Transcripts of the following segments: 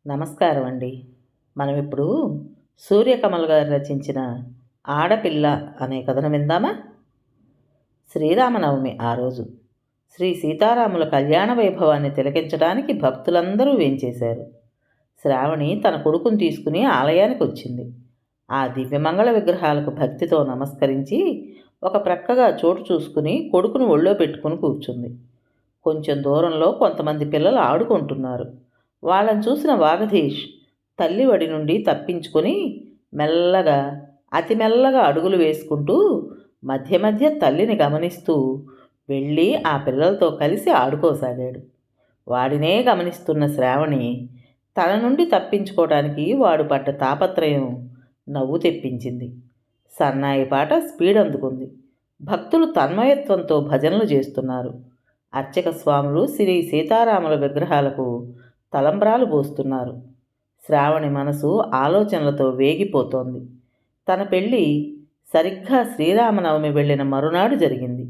నమస్కారం అండి. మనం ఇప్పుడు సూర్యకమల్ గారు రచించిన ఆడపిల్ల అనే కథను విందామా? శ్రీరామనవమి ఆ రోజు శ్రీ సీతారాముల కళ్యాణ వైభవాన్ని తిలకించడానికి భక్తులందరూ వేంచేశారు. శ్రావణి తన కొడుకుని తీసుకుని ఆలయానికి వచ్చింది. ఆ దివ్యమంగళ విగ్రహాలకు భక్తితో నమస్కరించి ఒక ప్రక్కగా చోటు చూసుకుని కొడుకును ఒళ్ళో పెట్టుకుని కూర్చుంది. కొంచెం దూరంలో కొంతమంది పిల్లలు ఆడుకుంటున్నారు. వాళ్ళని చూసిన వాగధీష్ తల్లి వడి నుండి తప్పించుకొని మెల్లగా అతి మెల్లగా అడుగులు వేసుకుంటూ మధ్య మధ్య తల్లిని గమనిస్తూ వెళ్ళి ఆ పిల్లలతో కలిసి ఆడుకోసాగాడు. వాడినే గమనిస్తున్న శ్రావణి తన నుండి తప్పించుకోవడానికి వాడు పడ్డ తాపత్రయం నవ్వు తెప్పించింది. సన్నాయి పాట స్పీడ్ అందుకుంది. భక్తులు తన్మయత్వంతో భజనలు చేస్తున్నారు. అర్చక స్వాములు శ్రీ సీతారాముల విగ్రహాలకు తలంబ్రాలు పోస్తున్నారు. శ్రావణి మనసు ఆలోచనలతో వేగిపోతోంది. తన పెళ్ళి సరిగ్గా శ్రీరామనవమి వెళ్ళిన మరునాడు జరిగింది.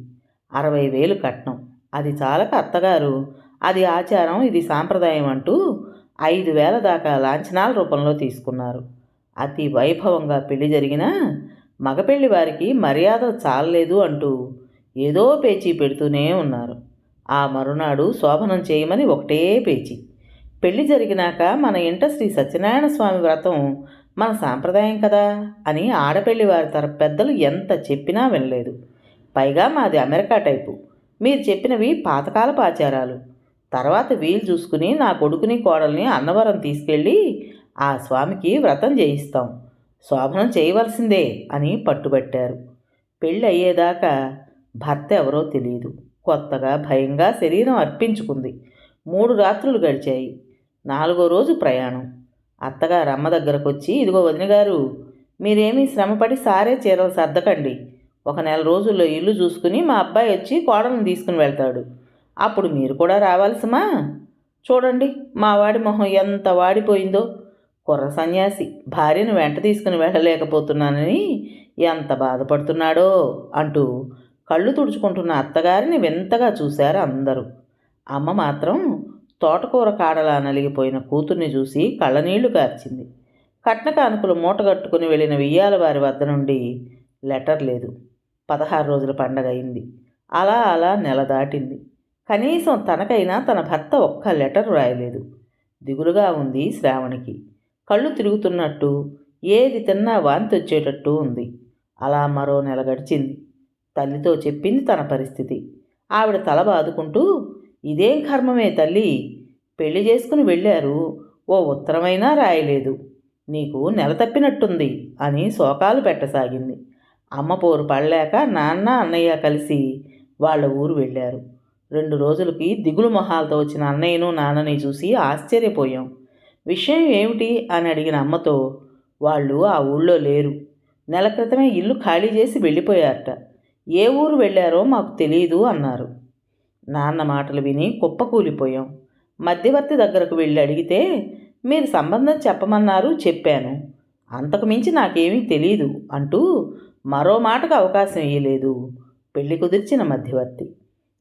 60,000 కట్నం. అది చాలక అత్తగారు అది ఆచారం, ఇది సాంప్రదాయం అంటూ 5,000 దాకా లాంఛనాల రూపంలో తీసుకున్నారు. అతి వైభవంగా పెళ్లి జరిగినా మగపెళ్లి వారికి మర్యాద చాలలేదు అంటూ ఏదో పేచీ పెడుతూనే ఉన్నారు. ఆ మరునాడు శోభనం చేయమని ఒకటే పేచీ. పెళ్లి జరిగినాక మన ఇంట శ్రీ సత్యనారాయణ స్వామి వ్రతం మన సాంప్రదాయం కదా అని ఆడపెళ్లి వారి తరపు పెద్దలు ఎంత చెప్పినా వినలేదు. పైగా మాది అమెరికా టైపు, మీరు చెప్పినవి పాతకాలపు ఆచారాలు. తర్వాత వీలు చూసుకుని నా కొడుకుని కోడల్ని అన్నవరం తీసుకెళ్ళి ఆ స్వామికి వ్రతం చేయిస్తాం, శోభనం చేయవలసిందే అని పట్టుబట్టారు. పెళ్ళి అయ్యేదాకా భర్త ఎవరో తెలియదు. కొత్తగా భయంగా శరీరం అర్పించుకుంది. 3 రాత్రులు గడిచాయి. 4వ రోజు ప్రయాణం. అత్తగారు అమ్మ దగ్గరకు వచ్చి, ఇదిగో వదిన గారు, మీరేమీ శ్రమపడి సారే చీరలు సర్దకండి. ఒక నెల రోజుల్లో ఇల్లు చూసుకుని మా అబ్బాయి వచ్చి కోడలను తీసుకుని వెళ్తాడు. అప్పుడు మీరు కూడా రావాల్సిమా? చూడండి మా వాడి మొహం ఎంత వాడిపోయిందో. కుర్ర సన్యాసి భార్యను వెంట తీసుకుని వెళ్ళలేకపోతున్నానని ఎంత బాధపడుతున్నాడో అంటూ కళ్ళు తుడుచుకుంటున్న అత్తగారిని వింతగా చూశారు అందరూ. అమ్మ మాత్రం తోటకూర కాడలా నలిగిపోయిన కూతుర్ని చూసి కళ్ళనీళ్లు కార్చింది. కట్న కానుకలు మూటగట్టుకుని వెళ్ళిన వియ్యాల వారి వద్ద నుండి లెటర్ లేదు. 16 రోజుల పండగ అయింది. అలా అలా నెల దాటింది. కనీసం తనకైనా తన భర్త ఒక్క లెటర్ రాయలేదు. దిగులుగా ఉంది శ్రావణికి. కళ్ళు తిరుగుతున్నట్టు, ఏది తిన్నా వాంతి వచ్చేటట్టు ఉంది. అలా మరో నెల గడిచింది. తల్లితో చెప్పింది తన పరిస్థితి. ఆవిడ తల బాదుకుంటూ, ఇదేం కర్మమే తల్లి, పెళ్లి చేసుకుని వెళ్ళారు, ఓ ఉత్తరమైనా రాయలేదు, నీకు నెల తప్పినట్టుంది అని శోకాలు పెట్టసాగింది. అమ్మ పోరు పడలేక నాన్న అన్నయ్య కలిసి వాళ్ళ ఊరు వెళ్ళారు. 2 రోజులకి దిగులు మొహాలతో వచ్చిన అన్నయ్యను నాన్నని చూసి ఆశ్చర్యపోయాం. విషయం ఏమిటి అని అడిగిన అమ్మతో, వాళ్ళు ఆ ఊళ్ళో లేరు, నెల క్రితమే ఇల్లు ఖాళీ చేసి వెళ్ళిపోయారట, ఏ ఊరు వెళ్ళారో మాకు తెలియదు అన్నారు. నాన్న మాటలు విని కుప్పకూలిపోయాం. మధ్యవర్తి దగ్గరకు వెళ్ళి అడిగితే, మీరు సంబంధం చెప్పమన్నారు, చెప్పాను, అంతకు మించి నాకేమీ తెలీదు అంటూ మరో మాటకు అవకాశం ఇయ్యలేదు పెళ్లి కుదిర్చిన మధ్యవర్తి.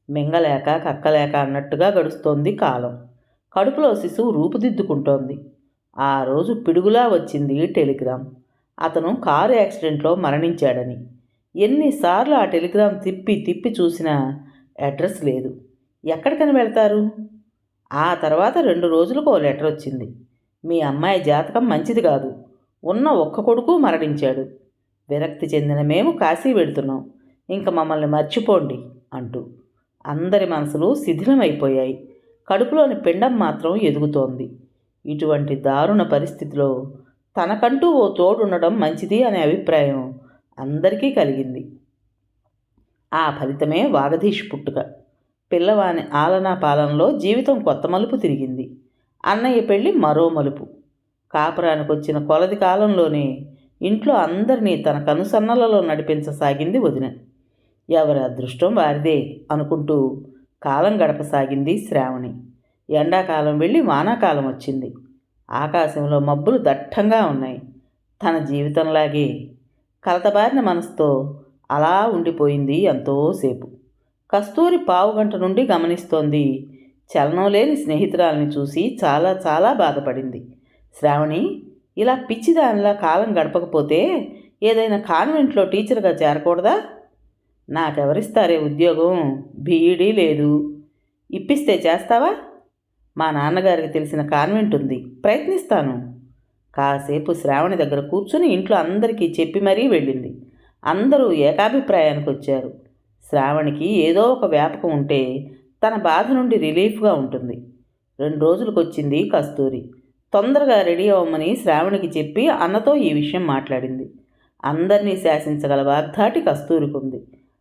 మింగలేక కక్కలేక అన్నట్టుగా గడుస్తోంది కాలం. కడుపులో శిశువు రూపుదిద్దుకుంటోంది. ఆ రోజు పిడుగులా వచ్చింది టెలిగ్రామ్. అతను కారు యాక్సిడెంట్లో మరణించాడని. ఎన్నిసార్లు ఆ టెలిగ్రామ్ తిప్పి తిప్పి చూసినా అడ్రస్ లేదు. ఎక్కడికని వెళ్తారు? ఆ తర్వాత 2 రోజులకు ఓ లెటర్ వచ్చింది. మీ అమ్మాయి జాతకం మంచిది కాదు, ఉన్న ఒక్క కొడుకు మరణించాడు, విరక్తి చెందిన మేము కాశీ వెడుతున్నాం, ఇంక మమ్మల్ని మర్చిపోండి అంటూ. అందరి మనసులు శిథిలమైపోయాయి. కడుపులోని పిండం మాత్రం ఎదుగుతోంది. ఇటువంటి దారుణ పరిస్థితిలో తనకంటూ ఓ తోడుండడం మంచిది అనే అభిప్రాయం అందరికీ కలిగింది. ఆ ఫలితమే వాగధీష్ పుట్టుక. పిల్లవాని ఆలనా పాలనలో జీవితం కొత్త మలుపు తిరిగింది. అన్నయ్య పెళ్ళి మరో మలుపు. కాపురానికి వచ్చిన కొలది కాలంలోనే ఇంట్లో అందరినీ తన కనుసన్నలలో నడిపించసాగింది వదిన. ఎవరి అదృష్టం వారిదే అనుకుంటూ కాలం గడపసాగింది శ్రావణి. ఎండాకాలం వెళ్ళి వానాకాలం వచ్చింది. ఆకాశంలో మబ్బులు దట్టంగా ఉన్నాయి. తన జీవితంలాగే కలతబారిన మనసుతో అలా ఉండిపోయింది ఎంతోసేపు. కస్తూరి పావుగంట నుండి గమనిస్తోంది. చలనం లేని స్నేహితురాల్ని చూసి చాలా చాలా బాధపడింది. శ్రావణి, ఇలా పిచ్చిదానిలా కాలం గడపకపోతే ఏదైనా కాన్వెంట్లో టీచర్గా చేరకూడదా? నాకెవరిస్తారే ఉద్యోగం? బీఈడీ లేదు. ఇప్పిస్తే చేస్తావా? మా నాన్నగారికి తెలిసిన కాన్వెంట్ ఉంది, ప్రయత్నిస్తాను. కాసేపు శ్రావణి దగ్గర కూర్చుని ఇంట్లో అందరికీ చెప్పి మరీ వెళ్ళింది. అందరూ ఏకాభిప్రాయానికి వచ్చారు. శ్రావణికి ఏదో ఒక వ్యాపకం ఉంటే తన బాధ నుండి రిలీఫ్గా ఉంటుంది. 2 రోజులకు వచ్చింది కస్తూరి. తొందరగా రెడీ అవ్వమని శ్రావణికి చెప్పి అన్నతో ఈ విషయం మాట్లాడింది. అందరినీ శాసించగల వాగ్ధాటి కస్తూరికి ఉంది.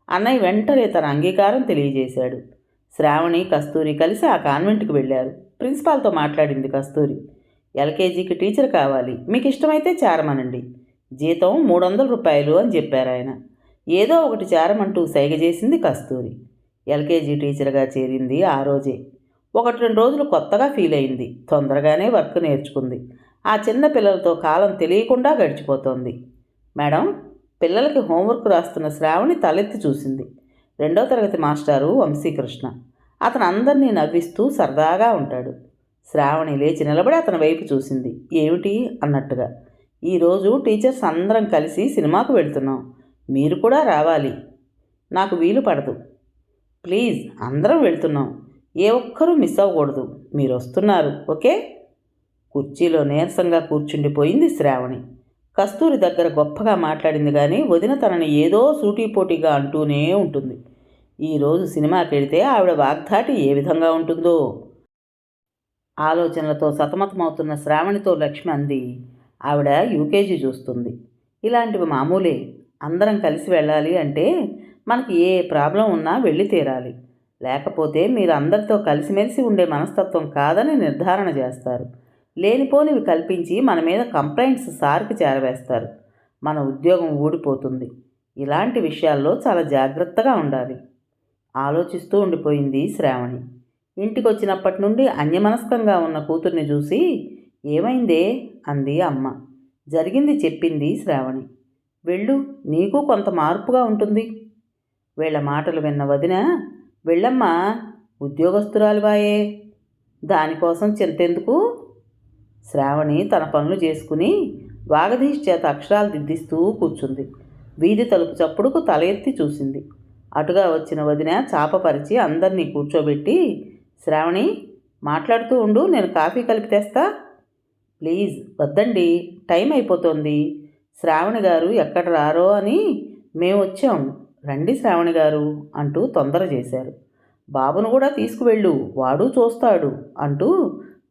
అన్నయ్య వెంటనే తన అంగీకారం తెలియజేశాడు. శ్రావణి, కస్తూరి కలిసి ఆ కాన్వెంట్కి వెళ్ళారు. ప్రిన్సిపాల్తో మాట్లాడింది కస్తూరి. ఎల్కేజీకి టీచర్ కావాలి, మీకు ఇష్టమైతే చేరమనండి. జీతం 300 రూపాయలు అని చెప్పారు ఆయన. ఏదో ఒకటి చేరమంటూ సైగ చేసింది కస్తూరి. ఎల్కేజీ టీచర్గా చేరింది ఆ రోజే. 1-2 రోజులు కొత్తగా ఫీల్ అయింది. తొందరగానే వర్క్ నేర్చుకుంది. ఆ చిన్న పిల్లలతో కాలం తెలియకుండా గడిచిపోతోంది. మేడం, పిల్లలకి హోంవర్క్ రాస్తున్న శ్రావణి తలెత్తి చూసింది. 2వ తరగతి మాస్టారు వంశీకృష్ణ. అతను అందరినీ నవ్విస్తూ సరదాగా ఉంటాడు. శ్రావణి లేచి నిలబడి అతని వైపు చూసింది. ఏమిటి అన్నట్టుగా. ఈరోజు టీచర్స్ అందరం కలిసి సినిమాకు వెళ్తున్నాం, మీరు కూడా రావాలి. నాకు వీలు పడదు. ప్లీజ్, అందరం వెళ్తున్నాం, ఏ ఒక్కరూ మిస్ అవ్వకూడదు. మీరు వస్తున్నారు, ఓకే? కుర్చీలో నీరసంగా కూర్చుండిపోయింది శ్రావణి. కస్తూరి దగ్గర గొప్పగా మాట్లాడింది కానీ వదిన తనని ఏదో సూటీపోటీగా అంటూనే ఉంటుంది. ఈరోజు సినిమాకి వెళితే ఆవిడ వాగ్ధాటి ఏ విధంగా ఉంటుందో. ఆలోచనలతో సతమతమవుతున్న శ్రావణితో లక్ష్మి అంది. ఆవిడ యూకేజీ చూస్తుంది. ఇలాంటివి మామూలే. అందరం కలిసి వెళ్ళాలి అంటే మనకి ఏ ప్రాబ్లం ఉన్నా వెళ్ళి తీరాలి. లేకపోతే మీరు అందరితో కలిసిమెలిసి ఉండే మనస్తత్వం కాదని నిర్ధారణ చేస్తారు. లేనిపోనివి కల్పించి మన మీద కంప్లైంట్స్ సార్కి చేరవేస్తారు. మన ఉద్యోగం ఊడిపోతుంది. ఇలాంటి విషయాల్లో చాలా జాగ్రత్తగా ఉండాలి. ఆలోచిస్తూ ఉండిపోయింది శ్రావణి. ఇంటికి వచ్చినప్పటి నుండి అన్యమనస్కంగా ఉన్న కూతుర్ని చూసి ఏమైందే అంది అమ్మ. జరిగింది చెప్పింది శ్రావణి. వెళ్ళు, నీకు కొంత మార్పుగా ఉంటుంది. వీళ్ళ మాటలు విన్న వదిన, వెళ్ళమ్మా, ఉద్యోగస్తురాలివాయే, దానికోసం చింతెందుకు? శ్రావణి తన పనులు చేసుకుని వాగధీష్ చేత అక్షరాలు దిద్దిస్తూ కూర్చుంది. వీధి తలుపు చప్పుడుకు తల ఎత్తి చూసింది. అటుగా వచ్చిన వదిన చాపపరిచి అందరినీ కూర్చోబెట్టి, శ్రావణి, మాట్లాడుతూ ఉండు, నేను కాఫీ కలిపి తెస్తా. ప్లీజ్ వద్దండి, టైం అయిపోతుంది. శ్రావణి గారు ఎక్కడ రారో అని మేము వచ్చాం. రండి శ్రావణి గారు అంటూ తొందర చేశారు. బాబును కూడా తీసుకువెళ్ళు, వాడు చూస్తాడు అంటూ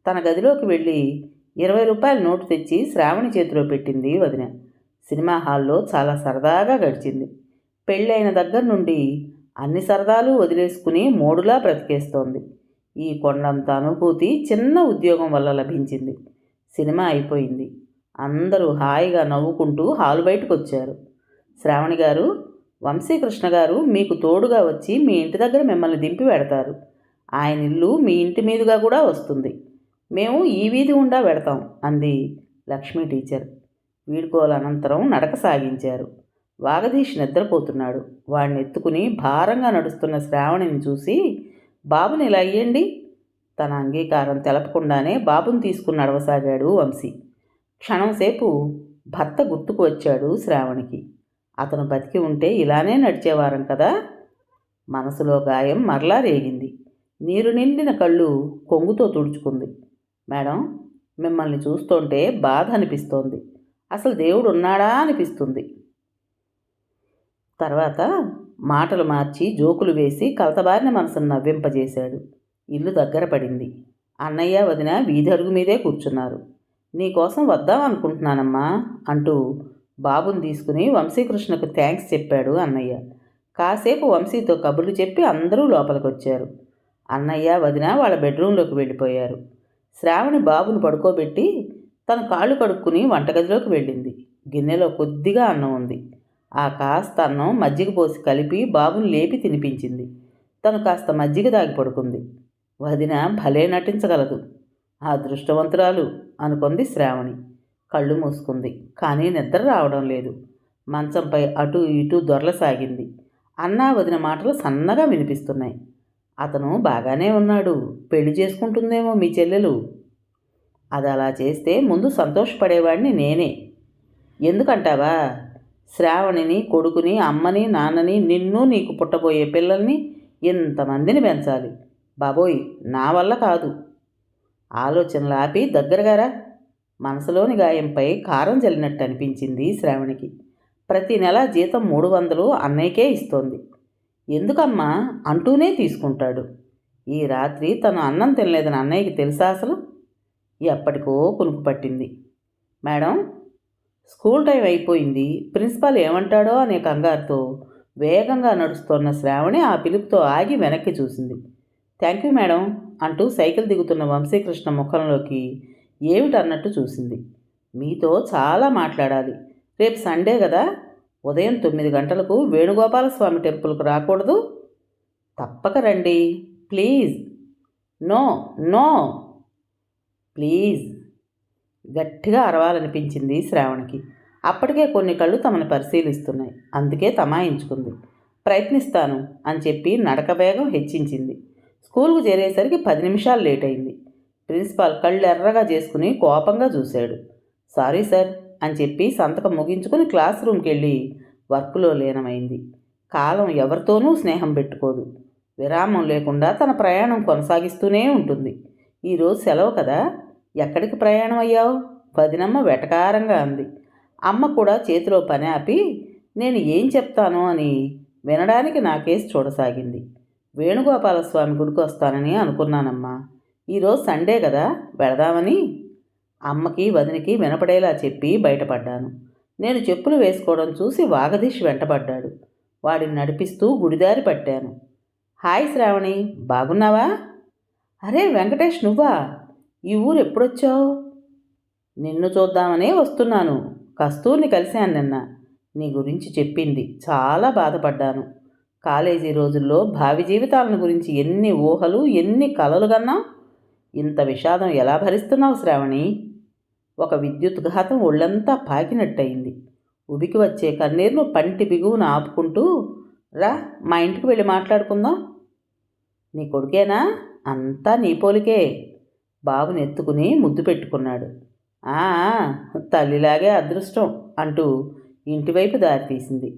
తన గదిలోకి వెళ్ళి 20 రూపాయల నోటు తెచ్చి శ్రావణి చేతిలో పెట్టింది వదిన. సినిమా హాల్లో చాలా సరదాగా గడిచింది. పెళ్ళైన దగ్గర నుండి అన్ని సరదాలు వదిలేసుకుని మోడులా బ్రతికేస్తోంది. ఈ కొండంత అనుభూతి చిన్న ఉద్యోగం వల్ల లభించింది. సినిమా అయిపోయింది. అందరూ హాయిగా నవ్వుకుంటూ హాలు బయటకు వచ్చారు. శ్రావణి గారు, వంశీకృష్ణ గారు మీకు తోడుగా వచ్చి మీ ఇంటి దగ్గర మిమ్మల్ని దింపి పెడతారు. ఆయన ఇల్లు మీ ఇంటి మీదుగా కూడా వస్తుంది. మేము ఈ వీధి గుండా పెడతాం అంది లక్ష్మీ టీచర్. వీడ్కోల అనంతరం నడక సాగించారు. వాగధీష్ నిద్రపోతున్నాడు. వాడిని ఎత్తుకుని భారంగా నడుస్తున్న శ్రావణిని చూసి, బాబుని ఇలా అయ్యండి. తన అంగీకారం తెలపకుండానే బాబుని తీసుకుని నడవసాగాడు వంశీ. క్షణంసేపు భర్త గుర్తుకు వచ్చాడు శ్రావణికి. అతను బతికి ఉంటే ఇలానే నడిచేవారం కదా. మనసులో గాయం మరలా రేగింది. నీరు నిండిన కళ్ళు కొంగుతో తుడుచుకుంది. మేడం, మిమ్మల్ని చూస్తుంటే బాధ అనిపిస్తోంది. అసలు దేవుడు ఉన్నాడా అనిపిస్తుంది. తర్వాత మాటలు మార్చి జోకులు వేసి కలతబారిన మనసును నవ్వింపజేశాడు. ఇల్లు దగ్గర పడింది. అన్నయ్య వదిన వీధి అడుగు మీదే కూర్చున్నారు. నీకోసం వద్దాం అనుకుంటున్నానమ్మా అంటూ బాబుని తీసుకుని వంశీకృష్ణకు థ్యాంక్స్ చెప్పాడు అన్నయ్య. కాసేపు వంశీతో కబుర్లు చెప్పి అందరూ లోపలికి వచ్చారు. అన్నయ్య వదిన వాళ్ళ బెడ్రూమ్లోకి వెళ్ళిపోయారు. శ్రావణి బాబును పడుకోబెట్టి తను కాళ్ళు కడుక్కుని వంటగదిలోకి వెళ్ళింది. గిన్నెలో కొద్దిగా అన్నం ఉంది. ఆ కాస్త అన్నం మజ్జిగ పోసి కలిపి బాబుని లేపి తినిపించింది. తను కాస్త మజ్జిగ దాగి పడుకుంది. వదిన భలే నటించగలదు, ఆ అదృష్టవంతురాలు అనుకుంది శ్రావణి. కళ్ళు మూసుకుంది. కానీ నిద్ర రావడం లేదు. మంచంపై అటూ ఇటూ దొరలసాగింది. అన్నా వదిన మాటలు సన్నగా వినిపిస్తున్నాయి. అతను బాగానే ఉన్నాడు, పెళ్లి చేసుకుంటుందేమో మీ చెల్లెలు. అది అలా చేస్తే ముందు సంతోషపడేవాడిని నేనే. ఎందుకంటావా? శ్రావణిని, కొడుకుని, అమ్మని, నాన్నని, నిన్ను, నీకు పుట్టబోయే పిల్లల్ని ఇంతమందిని పెంచాలి. బాబోయ్, నా వల్ల కాదు. ఆలోచనలు ఆపి దగ్గరగారా. మనసులోని గాయంపై కారం జల్లినట్టు అనిపించింది శ్రావణికి. ప్రతి నెల జీతం 300 అన్నయ్యకే ఇస్తోంది. ఎందుకమ్మా అంటూనే తీసుకుంటాడు. ఈ రాత్రి తను అన్నం తినలేదని అన్నయ్యకి తెలుసా అసలు? ఎప్పటికో కునుకు పట్టింది. మేడం, స్కూల్ టైం అయిపోయింది, ప్రిన్సిపాల్ ఏమంటాడో అనే కంగారుతో వేగంగా నడుస్తున్న శ్రావణి ఆ పిలుపుతో ఆగి వెనక్కి చూసింది. థ్యాంక్ యూ మేడం అంటూ సైకిల్ దిగుతున్న వంశీకృష్ణ ముఖంలోకి ఏమిటన్నట్టు చూసింది. మీతో చాలా మాట్లాడాలి. రేపు సండే కదా, ఉదయం 9 గంటలకు వేణుగోపాలస్వామి టెంపుల్కు రాకూడదు? తప్పక రండి ప్లీజ్. No no please. గట్టిగా అరవాలనిపించింది శ్రావణికి. అప్పటికే కొన్ని కళ్ళు తమను పరిశీలిస్తున్నాయి. అందుకే తమాయించుకుంది. ప్రయత్నిస్తాను అని చెప్పి నడక వేగం హెచ్చించింది. స్కూల్కు చేరేసరికి 10 నిమిషాలు లేట్ అయింది. ప్రిన్సిపాల్ కళ్ళు ఎర్రగా చేసుకుని కోపంగా చూశాడు. సారీ సార్ అని చెప్పి సంతకం ముగించుకుని క్లాస్ రూమ్కి వెళ్ళి వర్క్లో లీనమైంది. కాలం ఎవరితోనూ స్నేహం పెట్టుకోదు. విరామం లేకుండా తన ప్రయాణం కొనసాగిస్తూనే ఉంటుంది. ఈరోజు సెలవు కదా, ఎక్కడికి ప్రయాణం అయ్యావు? వదినమ్మ వెటకారంగా అంది. అమ్మ కూడా చేతిలో పని ఆపి నేను ఏం చెప్తానో అని వినడానికి నా కేసు చూడసాగింది. వేణుగోపాలస్వామి గుడికి వస్తానని అనుకున్నానమ్మా. ఈరోజు సండే కదా, వెళదామని. అమ్మకి వదినికి వినపడేలా చెప్పి బయటపడ్డాను. నేను చెప్పులు వేసుకోవడం చూసి వాగదీష్ వెంటబడ్డాడు. వాడిని నడిపిస్తూ గుడిదారి పట్టాను. హాయ్ శ్రావణి, బాగున్నావా? అరే వెంకటేష్, నువ్వా? ఈ ఊరు ఎప్పుడొచ్చావు? నిన్ను చూద్దామనే వస్తున్నాను. కస్తూర్ని కలిశాను నిన్న. నీ గురించి చెప్పింది. చాలా బాధపడ్డాను. కాలేజీ రోజుల్లో భావి జీవితాలను గురించి ఎన్ని ఊహలు, ఎన్ని కలలు కన్నావు. ఇంత విషాదం ఎలా భరిస్తున్నావు శ్రావణి? ఒక విద్యుత్ ఘాతం ఒళ్ళంతా పాకినట్టయింది. ఉబికి వచ్చే కన్నీరును పంటి బిగువును ఆపుకుంటూ రా, మా ఇంటికి వెళ్ళి మాట్లాడుకుందాం. నీ కొడుకేనా? అంతా నీ పోలికే. బాబుని ఎత్తుకుని ముద్దు పెట్టుకున్నాడు. తల్లిలాగే అదృష్టం అంటూ ఇంటివైపు దారితీసింది.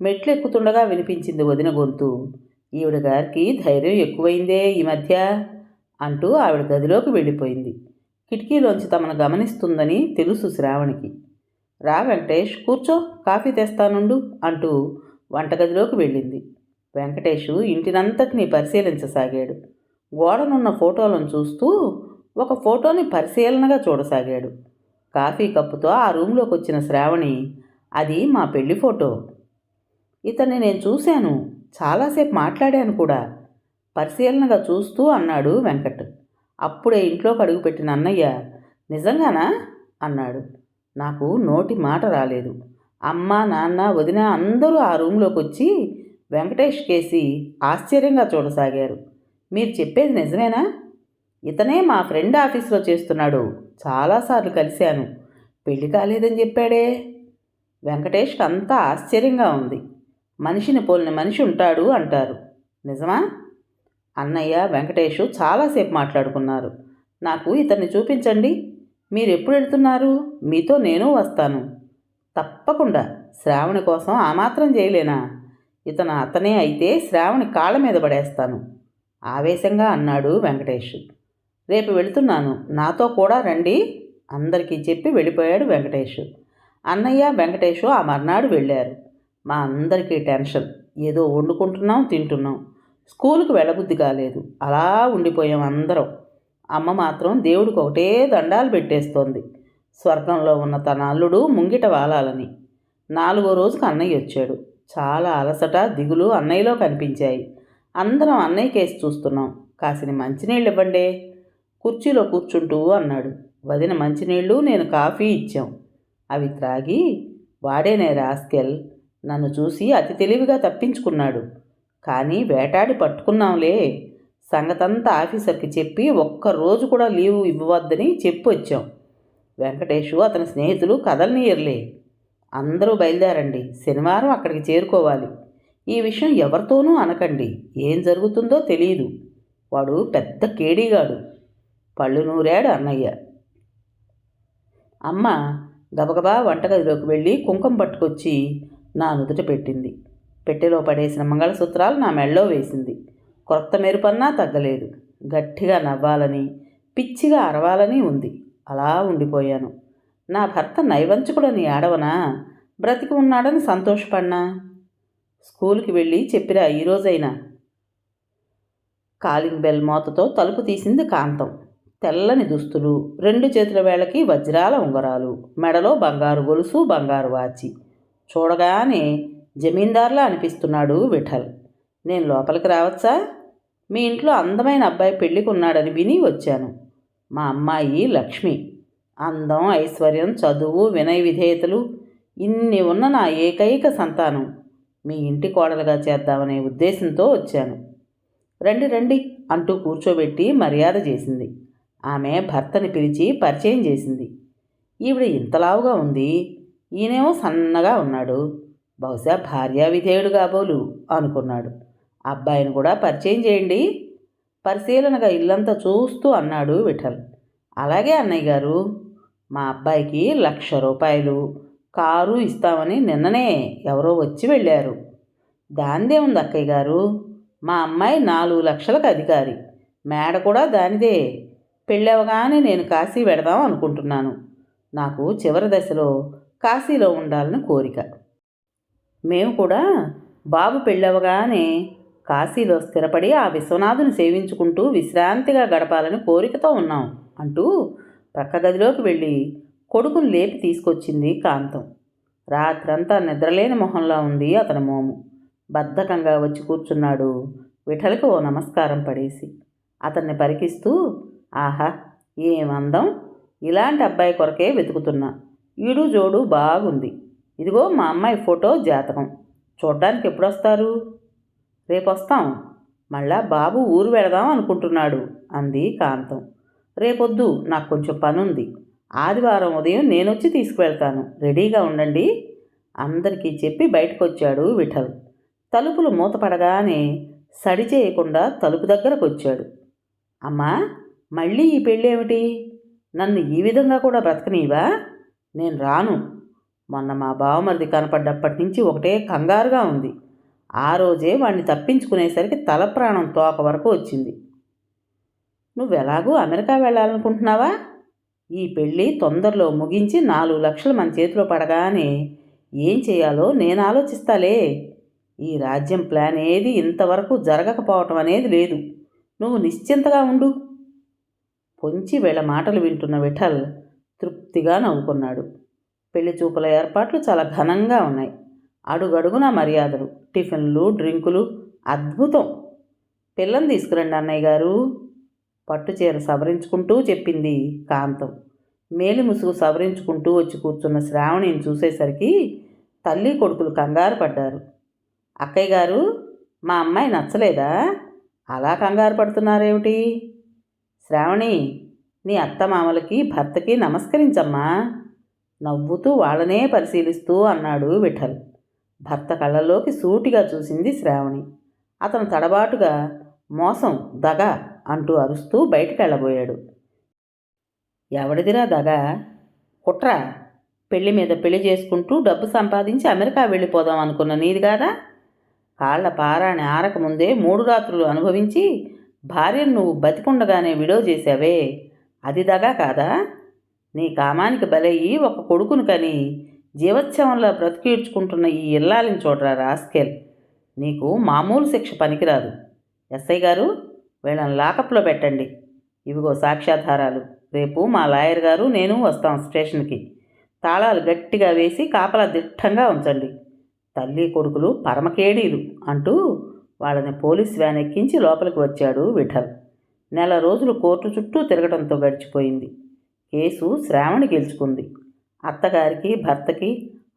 మెట్లు ఎక్కుతుండగా వినిపించింది వదిన గొంతు. ఈవిడ గారికి ధైర్యం ఎక్కువైందే ఈ మధ్య అంటూ ఆవిడ గదిలోకి వెళ్ళిపోయింది. కిటికీలోంచి తమను గమనిస్తుందని తెలుసు శ్రావణికి. రా వెంకటేష్, కూర్చో, కాఫీ తెస్తానుండు అంటూ వంటగదిలోకి వెళ్ళింది. వెంకటేషు ఇంటినంతటినీ పరిశీలించసాగాడు. గోడనున్న ఫోటోలను చూస్తూ ఒక ఫోటోని పరిశీలనగా చూడసాగాడు. కాఫీ కప్పుతో ఆ రూంలోకి వచ్చిన శ్రావణి, అది మా పెళ్లి ఫోటో. ఇతన్ని నేను చూశాను, చాలాసేపు మాట్లాడాను కూడా. పరిశీలనగా చూస్తూ అన్నాడు వెంకట్. అప్పుడే ఇంట్లోకి అడుగుపెట్టిన అన్నయ్య, నిజంగానా అన్నాడు. నాకు నోటి మాట రాలేదు. అమ్మ, నాన్న, వదిన అందరూ ఆ రూంలోకి వచ్చి వెంకటేష్ కేసి ఆశ్చర్యంగా చూడసాగారు. మీరు చెప్పేది నిజమేనా? ఇతనే మా ఫ్రెండ్ ఆఫీస్లో చేస్తున్నాడు. చాలాసార్లు కలిశాను. పెళ్లి కాలేదని చెప్పాడే. వెంకటేష్కి అంతా ఆశ్చర్యంగా ఉంది. మనిషిని పోలిన మనిషి ఉంటాడు అంటారు. నిజమా? అన్నయ్య, వెంకటేషు చాలాసేపు మాట్లాడుకున్నారు. నాకు ఇతన్ని చూపించండి. మీరు ఎప్పుడు వెళ్తున్నారు? మీతో నేను వస్తాను. తప్పకుండా. శ్రావణి కోసం ఆ మాత్రం చేయలేనా? ఇతను అతనే అయితే శ్రావణి కాళ్ళ మీద పడేస్తాను ఆవేశంగా అన్నాడు వెంకటేష్. రేపు వెళుతున్నాను, నాతో కూడా రండి అందరికీ చెప్పి వెళ్ళిపోయాడు వెంకటేష్. అన్నయ్య, వెంకటేషు ఆ మర్నాడు వెళ్ళారు. మా అందరికీ టెన్షన్. ఏదో వండుకుంటున్నాం, తింటున్నాం. స్కూలుకు వెళ్ళబుద్ధి కాలేదు. అలా ఉండిపోయాం అందరం. అమ్మ మాత్రం దేవుడికి ఒకటే దండాలు పెట్టేస్తోంది, స్వర్గంలో ఉన్న తన అల్లుడు ముంగిట వాలాలని. 4వ రోజుకు అన్నయ్య వచ్చాడు. చాలా అలసట, దిగులు అన్నయ్యలో కనిపించాయి. అందరం అన్నయ్య కేసు చూస్తున్నాం. కాసిని మంచినీళ్ళు ఇవ్వండే, కుర్చీలో కూర్చుంటూ అన్నాడు. వదిన మంచినీళ్ళు, నేను కాఫీ ఇచ్చాం. అవి త్రాగి, వాడేనే రాస్కెల్, నన్ను చూసి అతి తెలివిగా తప్పించుకున్నాడు. కానీ వేటాడి పట్టుకున్నాంలే. సంగతంతా ఆఫీసర్కి చెప్పి ఒక్కరోజు కూడా లీవు ఇవ్వవద్దని చెప్పి వచ్చాం. వెంకటేషు, అతని స్నేహితులు కదలనీయర్లే. అందరూ బయలుదేరండి, శనివారం అక్కడికి చేరుకోవాలి. ఈ విషయం ఎవరితోనూ అనకండి. ఏం జరుగుతుందో తెలియదు. వాడు పెద్ద కేడీగాడు. పళ్ళు నూరాడు అన్నయ్య. అమ్మ గబగబా వంటగదిలోకి వెళ్ళి కుంకుమ పట్టుకొచ్చి నా నుదుట పెట్టింది. పెట్టెలో పడేసిన మంగళసూత్రాలు నా మెళ్ళో వేసింది. కొత్త మెరుపన్నా తగ్గలేదు. గట్టిగా నవ్వాలని, పిచ్చిగా అరవాలని ఉంది. అలా ఉండిపోయాను. నా భర్త నైవంచకుడని ఏడవనా, బ్రతికి ఉన్నాడని సంతోషపడినా? స్కూల్కి వెళ్ళి చెప్పిరా ఈరోజైనా. కాలింగ్ బెల్ మోతతో తలుపు తీసింది కాంతం. తెల్లని దుస్తులు, 2 చేతుల వేళ్ళకి వజ్రాల ఉంగరాలు, మెడలో బంగారు గొలుసు, బంగారు వాచి. చూడగానే జమీందార్లా అనిపిస్తున్నాడు విఠల్. నేను లోపలికి రావచ్చా? మీ ఇంట్లో అందమైన అబ్బాయి పెళ్ళికి ఉన్నాడని విని వచ్చాను. మా అమ్మాయి లక్ష్మి. అందం, ఐశ్వర్యం, చదువు, వినయ విధేయతలు ఇన్ని ఉన్న నా ఏకైక సంతానం మీ ఇంటి కోడలుగా చేద్దామనే ఉద్దేశంతో వచ్చాను. రండి రండి అంటూ కూర్చోబెట్టి మర్యాద చేసింది. ఆమె భర్తని పిలిచి పరిచయం చేసింది. ఈవిడ ఇంతలావుగా ఉంది, ఈయనేమో సన్నగా ఉన్నాడు. బహుశా భార్యా విధేయుడు కాబోలు అనుకున్నాడు. అబ్బాయిని కూడా పరిచయం చేయండి. పరిశీలనగా ఇల్లంతా చూస్తూ అన్నాడు విఠల్. అలాగే అన్నయ్య గారు. మా అబ్బాయికి ₹1,00,000 కారు ఇస్తామని నిన్ననే ఎవరో వచ్చి వెళ్ళారు. దాందే ఉంది అక్కయ్య గారు. మా అమ్మాయి 4 లక్షలకు అధికారి. మేడ కూడా దానిదే. పెళ్ళవగానే నేను కాశీ వెడదాం అనుకుంటున్నాను. నాకు చివరి దశలో కాశీలో ఉండాలని కోరిక. మేము కూడా బాబు పెళ్ళవగానే కాశీలో స్థిరపడి ఆ విశ్వనాథుని సేవించుకుంటూ విశ్రాంతిగా గడపాలని కోరికతో ఉన్నాం అంటూ ప్రక్క గదిలోకి వెళ్ళి కొడుకుని లేపి తీసుకొచ్చింది కాంతం. రాత్రంతా నిద్రలేని మొహంలా ఉంది అతని మోము. బద్ధకంగా వచ్చి కూర్చున్నాడు విఠల్కి ఓ నమస్కారం పడేసి. అతన్ని పరికిస్తూ, ఆహా ఏమందం, ఇలాంటి అబ్బాయి కొరకే వెతుకుతున్నా. ఈడు జోడు బాగుంది. ఇదిగో మా అమ్మాయి ఫోటో, జాతకం. చూడ్డానికి ఎప్పుడొస్తారు? రేపొస్తాం. మళ్ళా బాబు ఊరు వెళదాం అనుకుంటున్నాడు అంది కాంతం. రేపొద్దు, నాకు కొంచెం పనుంది. ఆదివారం ఉదయం నేనొచ్చి తీసుకువెళ్తాను. రెడీగా ఉండండి అందరికీ చెప్పి బయటకొచ్చాడు విఠల్. తలుపులు మూతపడగానే సడి చేయకుండా తలుపు దగ్గరకు వచ్చాడు. అమ్మా, మళ్ళీ ఈ పెళ్ళేమిటి? నన్ను ఈ విధంగా కూడా బ్రతకనీవా? నేను రాను. మొన్న మా బావమరిది కనపడ్డప్పటి నుంచి ఒకటే కంగారుగా ఉంది. ఆ రోజే వాణ్ణి తప్పించుకునేసరికి తల ప్రాణం తోక వరకు వచ్చింది. నువ్వెలాగూ అమెరికా వెళ్ళాలనుకుంటున్నావా? ఈ పెళ్ళి తొందరలో ముగించి 4 లక్షలు మన చేతిలో పడగానే ఏం చేయాలో నేను ఆలోచిస్తాలే. ఈ రాజ్యం ప్లాన్ ఏది ఇంతవరకు జరగకపోవటం అనేది లేదు. నువ్వు నిశ్చింతగా ఉండు. పొంచి వీళ్ళ మాటలు వింటున్న విఠల్ తృప్తిగా నవ్వుకున్నాడు. పెళ్లి చూపుల ఏర్పాట్లు చాలా ఘనంగా ఉన్నాయి. అడుగడుగున మర్యాదలు, టిఫిన్లు, డ్రింకులు అద్భుతం. పిల్లని తీసుకురండి అన్నయ్య గారు. పట్టుచీర సవరించుకుంటూ చెప్పింది కాంతం. మేలి ముసుగు సవరించుకుంటూ వచ్చి కూర్చున్న శ్రావణిని చూసేసరికి తల్లి కొడుకులు కంగారు పడ్డారు. అక్కయ్య గారు, మా అమ్మాయి నచ్చలేదా? అలా కంగారు పడుతున్నారేమిటి? శ్రావణి, నీ అత్తమామలకి భర్తకి నమస్కరించమ్మా. నవ్వుతూ వాళ్ళనే పరిశీలిస్తూ అన్నాడు విఠల్. భర్త కళ్ళల్లోకి సూటిగా చూసింది శ్రావణి. అతను తడబాటుగా మోసం, దగ అంటూ అరుస్తూ బయటికెళ్ళబోయాడు. ఎవడిదిరా దగ? కుట్ర. పెళ్లి మీద పెళ్లి చేసుకుంటూ డబ్బు సంపాదించి అమెరికా వెళ్ళిపోదాం అనుకున్న నీది కాదా? కాళ్ల పారాణి ఆరకముందే 3 రాత్రులు అనుభవించి భార్యను నువ్వు బతికుండగానే విడో చేశావే, అది దగా కాదా? నీ కామానికి బలయ్యి ఒక కొడుకును కని జీవోత్సవంలో బ్రతికీడ్చుకుంటున్న ఈ ఇల్లాలిని చూడరా రాస్కెల్. నీకు మామూలు శిక్ష పనికిరాదు. ఎస్ఐ గారు, వీళ్ళని లాకప్లో పెట్టండి. ఇవిగో సాక్ష్యాధారాలు. రేపు మా లాయర్ గారు నేను వస్తాం స్టేషన్కి. తాళాలు గట్టిగా వేసి కాపలా దిట్టంగా ఉంచండి. తల్లి కొడుకులు పరమకేడీలు అంటూ వాళ్ళని పోలీస్ వ్యాన్ ఎక్కించి లోపలికి వచ్చాడు విఠల్. నెల రోజులు కోర్టు చుట్టూ తిరగడంతో గడిచిపోయింది. కేసు శ్రావణి గెలుచుకుంది. అత్తగారికి భర్తకి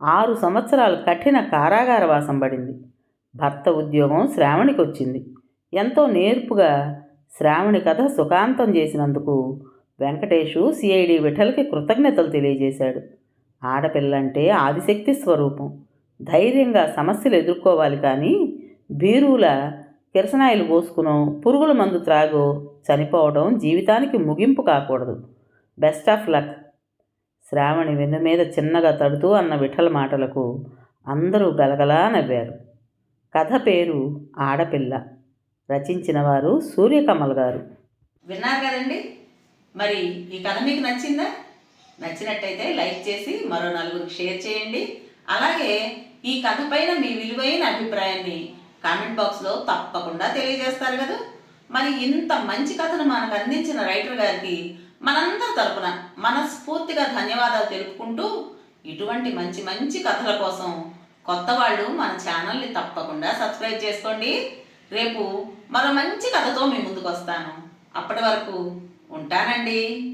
6 సంవత్సరాలు కఠిన కారాగార వాసం పడింది. భర్త ఉద్యోగం శ్రావణికి వచ్చింది. ఎంతో నేర్పుగా శ్రావణి కథ సుఖాంతం చేసినందుకు వెంకటేషు సిఐడి విఠల్కి కృతజ్ఞతలు తెలియజేశాడు. ఆడపిల్లంటే ఆదిశక్తి స్వరూపం. ధైర్యంగా సమస్యలు ఎదుర్కోవాలి, కానీ బీరువుల కిరసనాయిలు పోసుకునో పురుగుల మందు త్రాగో చనిపోవడం జీవితానికి ముగింపు కాకూడదు. Best of luck. శ్రావణి వెన్ను మీద చిన్నగా తడుతూ అన్న విఠల మాటలకు అందరూ గలగలా నవ్వారు. కథ పేరు ఆడపిల్ల. రచించిన వారు సూర్యకమల్ గారు. విన్నారు కదండి. మరి ఈ కథ మీకు నచ్చిందా? నచ్చినట్టయితే లైక్ చేసి మరో నలుగురికి షేర్ చేయండి. అలాగే ఈ కథ పైన మీ విలువైన అభిప్రాయాన్ని కామెంట్ బాక్స్లో తప్పకుండా తెలియజేస్తారు కదా. మరి ఇంత మంచి కథను మనకు అందించిన రైటర్ గారికి మనందరి తరపున మనస్ఫూర్తిగా ధన్యవాదాలు తెలుపుకుంటూ, ఇటువంటి మంచి మంచి కథల కోసం కొత్త వాళ్ళు మన ఛానల్ని తప్పకుండా సబ్స్క్రైబ్ చేసుకోండి. రేపు మరో మంచి కథతో మీ ముందుకు వస్తాను. అప్పటి వరకు ఉంటానండి.